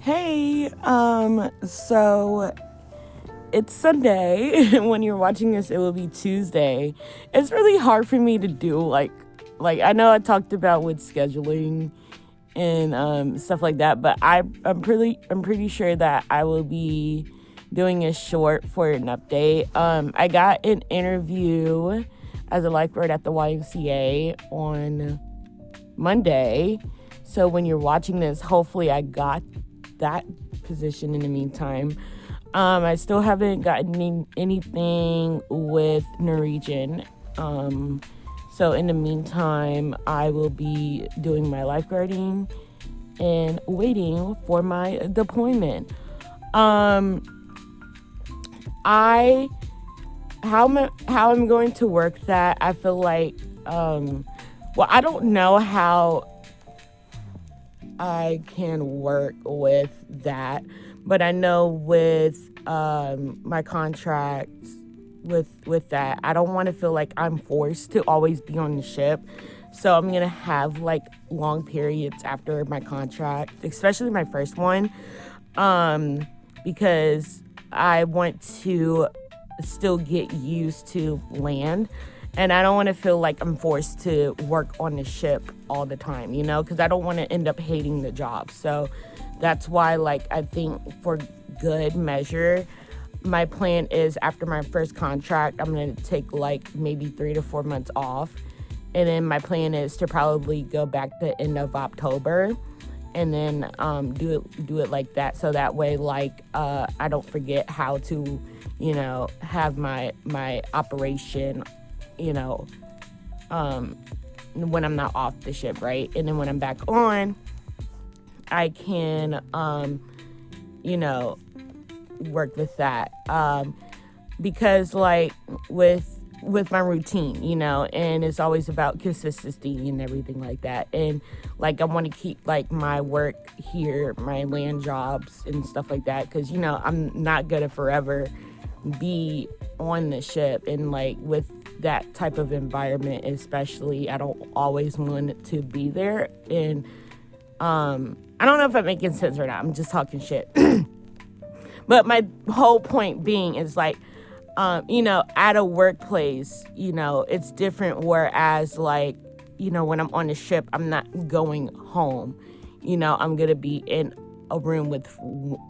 Hey, so it's Sunday. When you're watching this, it will be Tuesday. It's really hard for me to do like I know I talked about with scheduling and stuff like that, but I'm pretty sure that I will be doing a short for an update. I got an interview as a lifeguard at the YMCA on Monday. So when you're watching this, hopefully I got that position in the meantime. I still haven't gotten anything with Norwegian. So in the meantime, I will be doing my lifeguarding and waiting for my deployment. I how I'm going to work that. I feel like I don't know how I can work with that, but I know with my contracts with that, I don't want to feel like I'm forced to always be on the ship. So I'm gonna have like long periods after my contract, especially my first one, because I want to still get used to land. And I don't want to feel like I'm forced to work on the ship all the time, because I don't want to end up hating the job. So that's why, I think for good measure, my plan is after my first contract, I'm going to take maybe 3 to 4 months off. And then my plan is to probably go back the end of October and then do it like that. So that way, I don't forget how to, have my operation when I'm not off the ship, right? And then when I'm back on, I can, work with that. Because with my routine, and it's always about consistency and everything like that. And I want to keep my work here, my land jobs and stuff like that. Cause I'm not gonna forever be on the ship, and with that type of environment especially, I don't always want it to be there. And I don't know if I'm making sense or not, I'm just talking shit. But my whole point being is at a workplace, it's different, whereas when I'm on the ship, I'm not going home. I'm gonna be in a room with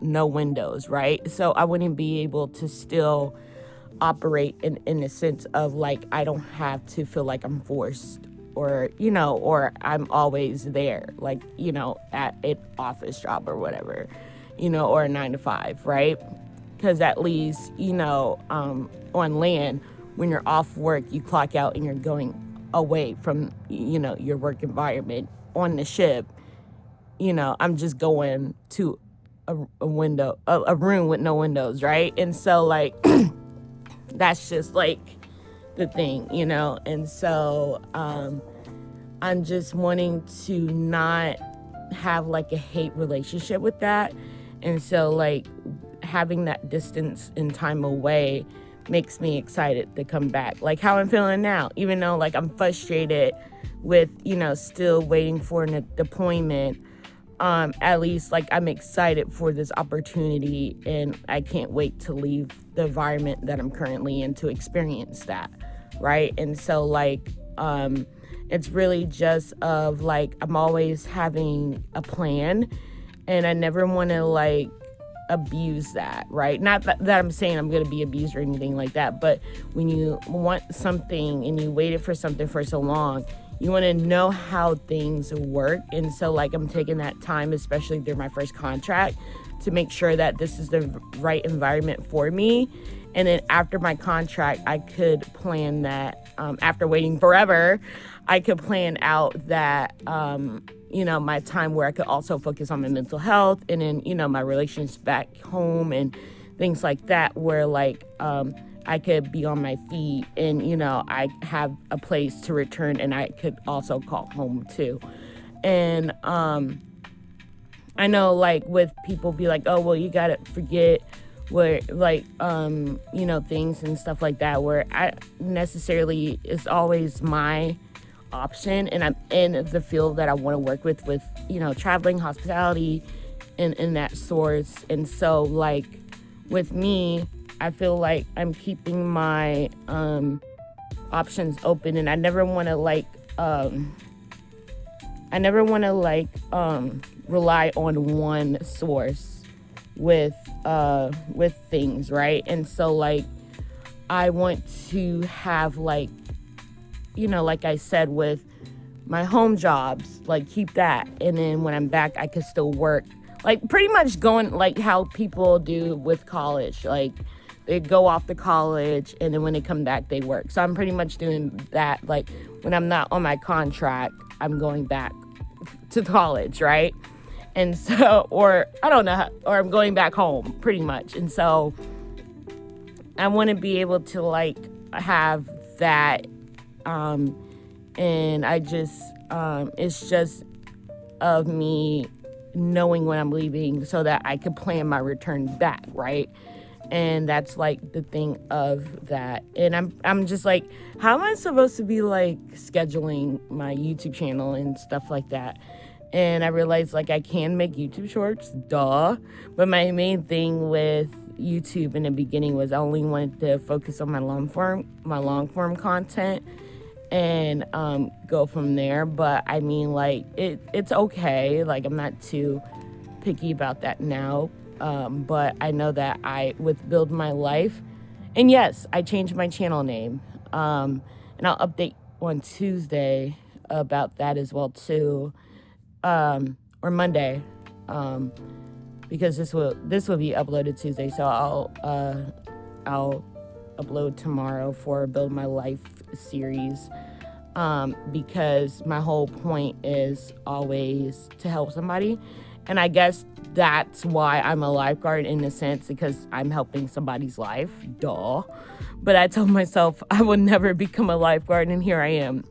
no windows, right? So I wouldn't be able to still operate in the sense of I don't have to feel like I'm forced, or or I'm always there, at an office job or whatever, or a 9 to 5, right? Because at least on land, when you're off work, you clock out and you're going away from your work environment. On the ship, I'm just going to a window, a room with no windows, right? And so that's just the thing, and so I'm just wanting to not have a hate relationship with that. And so having that distance and time away makes me excited to come back, how I'm feeling now, even though I'm frustrated with still waiting for a deployment. At least I'm excited for this opportunity, and I can't wait to leave the environment that I'm currently in to experience that, right? And so it's really just of I'm always having a plan, and I never want to abuse that, right? Not that I'm saying I'm going to be abused or anything like that, but when you want something and you waited for something for so long, you want to know how things work. And so I'm taking that time, especially through my first contract, to make sure that this is the right environment for me. And then after my contract, I could plan that, after waiting forever, I could plan out that, my time where I could also focus on my mental health, and then, my relations back home and things like that, where I could be on my feet and, I have a place to return, and I could also call home too. And I know with people be oh, well, you gotta forget where things and stuff like that, where I necessarily, it's always my option, and I'm in the field that I want to work with traveling, hospitality, in that source. And so like with me, I feel like I'm keeping my options open, and I never want to rely on one source with things, right? And so like I want to have like, you know, like I said, with my home jobs, like keep that, and then when I'm back I can still work, like pretty much going like how people do with college, like they go off to college and then when they come back they work. So I'm pretty much doing that. Like when I'm not on my contract, I'm going back to college, right? And so, or I don't know, or I'm going back home pretty much. And so I want to be able to like have that, and I just it's just of me knowing when I'm leaving so that I could plan my return back, right? And that's like the thing of that. And I'm just like, how am I supposed to be like scheduling my YouTube channel and stuff like that? And I realized like I can make YouTube shorts, duh. But my main thing with YouTube in the beginning was I only wanted to focus on my long form content and go from there. But I mean, like it's okay. Like I'm not too picky about that now. But I know that with Build My Life, and yes, I changed my channel name. And I'll update on Tuesday about that as well too. Or Monday, because this will be uploaded Tuesday, so I'll upload tomorrow for Build My Life series, because my whole point is always to help somebody, and I guess that's why I'm a lifeguard in a sense, because I'm helping somebody's life, duh. But I told myself I would never become a lifeguard, and here I am,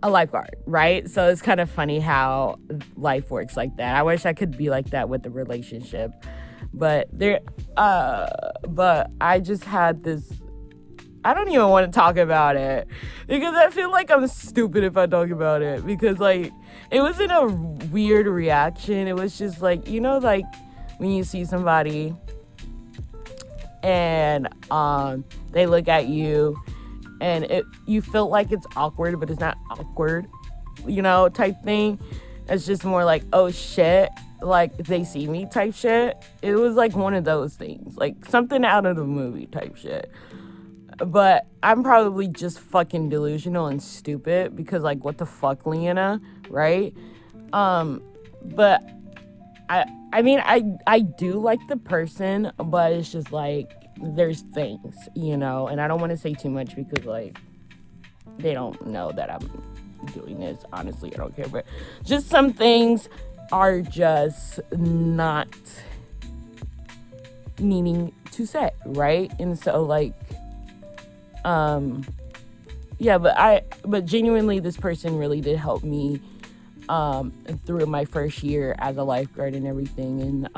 a lifeguard, right? So it's kind of funny how life works like that. I wish I could be like that with the relationship, but I just had this, I don't even want to talk about it because I feel like I'm stupid if I talk about it, because like it wasn't a weird reaction. It was just like, you know, like when you see somebody and they look at you and you feel like it's awkward, but it's not awkward, you know, type thing. It's just more like, oh shit, like they see me type shit. It was like one of those things, like something out of the movie type shit. But I'm probably just fucking delusional and stupid because like, what the fuck, Liana, right? But I mean, I do like the person, but it's just like, there's things, you know, and I don't want to say too much because like they don't know that I'm doing this. Honestly, I don't care, but just some things are just not needing to say, right? And so like yeah, but genuinely this person really did help me through my first year as a lifeguard and everything. And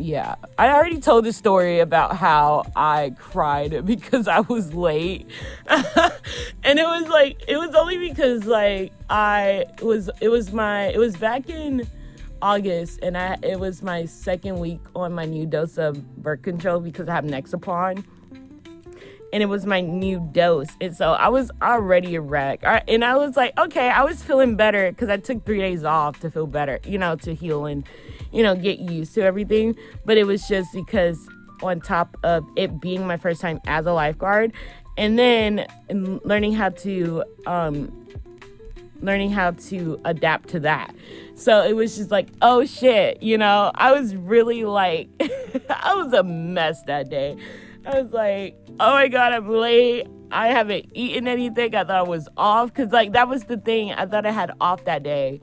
yeah, I already told the story about how I cried because I was late. And it was only because like it was back in August, and it was my second week on my new dose of birth control because I have Nexapon. And it was my new dose. And so I was already a wreck. And I was like, okay, I was feeling better because I took 3 days off to feel better, you know, to heal and, you know, get used to everything. But it was just because on top of it being my first time as a lifeguard, and then learning how to adapt to that. So it was just like, oh shit, you know, I was really like, I was a mess that day. I was like, oh my God, I'm late. I haven't eaten anything. I thought I was off. Because, like, that was the thing. I thought I had off that day.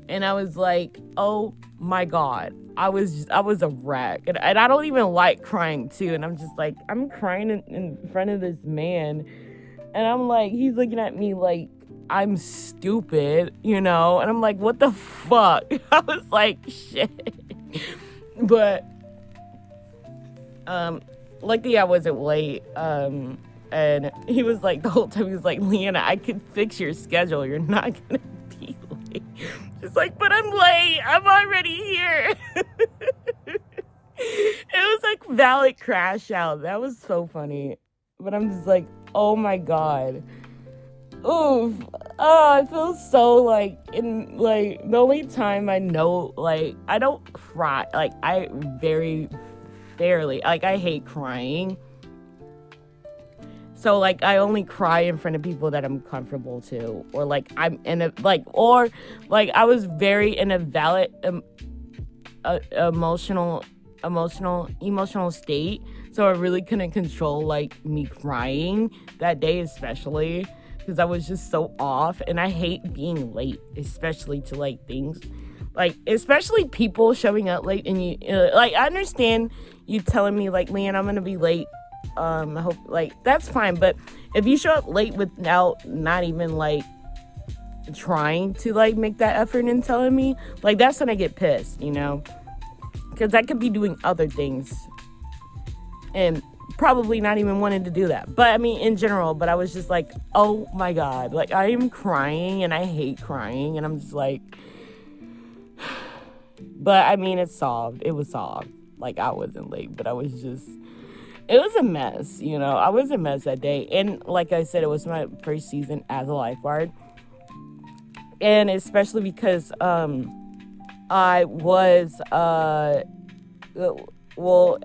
And I was like, oh my God. I was a wreck. And I don't even like crying, too. And I'm just like, I'm crying in front of this man. And I'm like, he's looking at me like I'm stupid, you know? And I'm like, what the fuck? I was like, shit. But, luckily I wasn't late, and he was like, the whole time he was like, Liana, I could fix your schedule, you're not gonna be late. She's like, but I'm late. I'm already here. It was like valid crash out. That was so funny. But I'm just like, oh my God. Oof. Oh, I feel so like the only time I know, like, I don't cry. Like, I very barely, like, I hate crying. So, like, I only cry in front of people that I'm comfortable to, or like I'm in a I was very in a valid emotional state, so I really couldn't control like me crying that day, especially because I was just so off, and I hate being late, especially to like things, like especially people showing up late, and you like, I understand you telling me like, Liana, I'm gonna be late. I hope, like, that's fine, but if you show up late without not even like trying to like make that effort and telling me, like, that's when I get pissed, you know, because I could be doing other things and probably not even wanting to do that. But I mean, in general, but I was just like, oh my God, like, I am crying and I hate crying, and I'm just like, but I mean, it was solved. Like, I wasn't late, but it was a mess, you know. I was a mess that day. And like I said, it was my first season as a lifeguard. And especially because I was, well,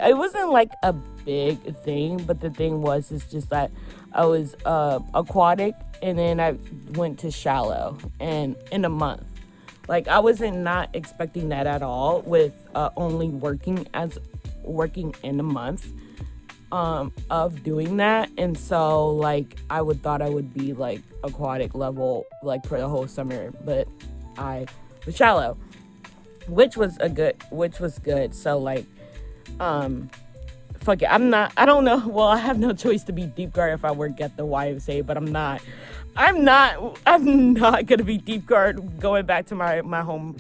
it wasn't like a big thing, but the thing was, it's just that I was aquatic, and then I went to shallow, and in a month. Like, I wasn't not expecting that at all, with only working in a month of doing that. And so like I thought I would be like aquatic level like for the whole summer, but I was shallow, which was good. So like fuck it, I don't know, well, I have no choice to be deep guard if I work at the YMCA, but I'm not gonna be deep guard going back to my home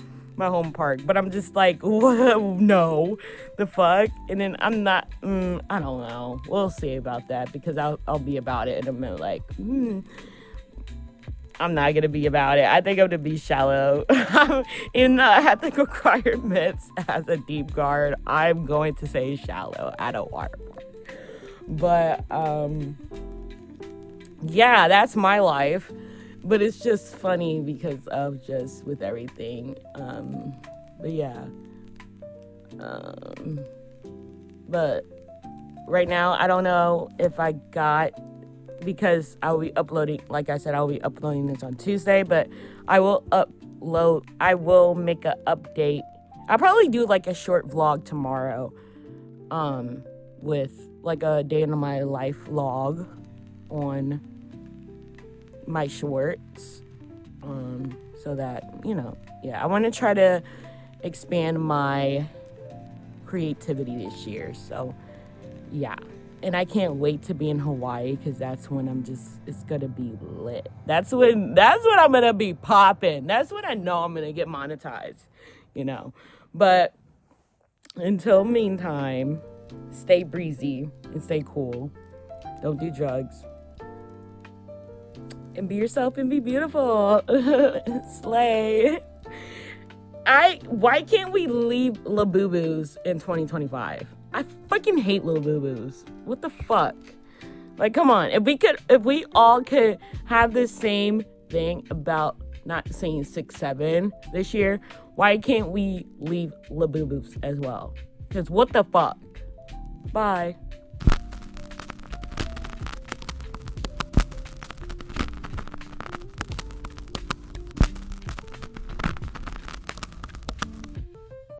park. But I'm just like, whoa, no, the fuck. And then I'm not, I don't know, we'll see about that, because I'll be about it in a minute. Like, I'm not gonna be about it. I think I'm gonna be shallow. In ethical requirements as a deep guard, I'm going to say shallow at a water park. But yeah, that's my life. But it's just funny because of just with everything. But yeah. But right now, I don't know if I got, because I'll be uploading, like I said, I'll be uploading this on Tuesday, but I will make an update. I'll probably do like a short vlog tomorrow, with like a day in my life vlog on my shorts, so that, you know, yeah, I want to try to expand my creativity this year. So yeah, and I can't wait to be in Hawaii, because that's when it's gonna be lit. That's when I'm gonna be popping. That's when I know I'm gonna get monetized, you know. But until meantime, stay breezy and stay cool. Don't do drugs. And be yourself and be beautiful. Slay. Why can't we leave Labubu's in 2025? I fucking hate Labubu's. What the fuck? Like, come on. If we all could have the same thing about not saying 6'7" this year, why can't we leave Labubu's as well? Because what the fuck? Bye.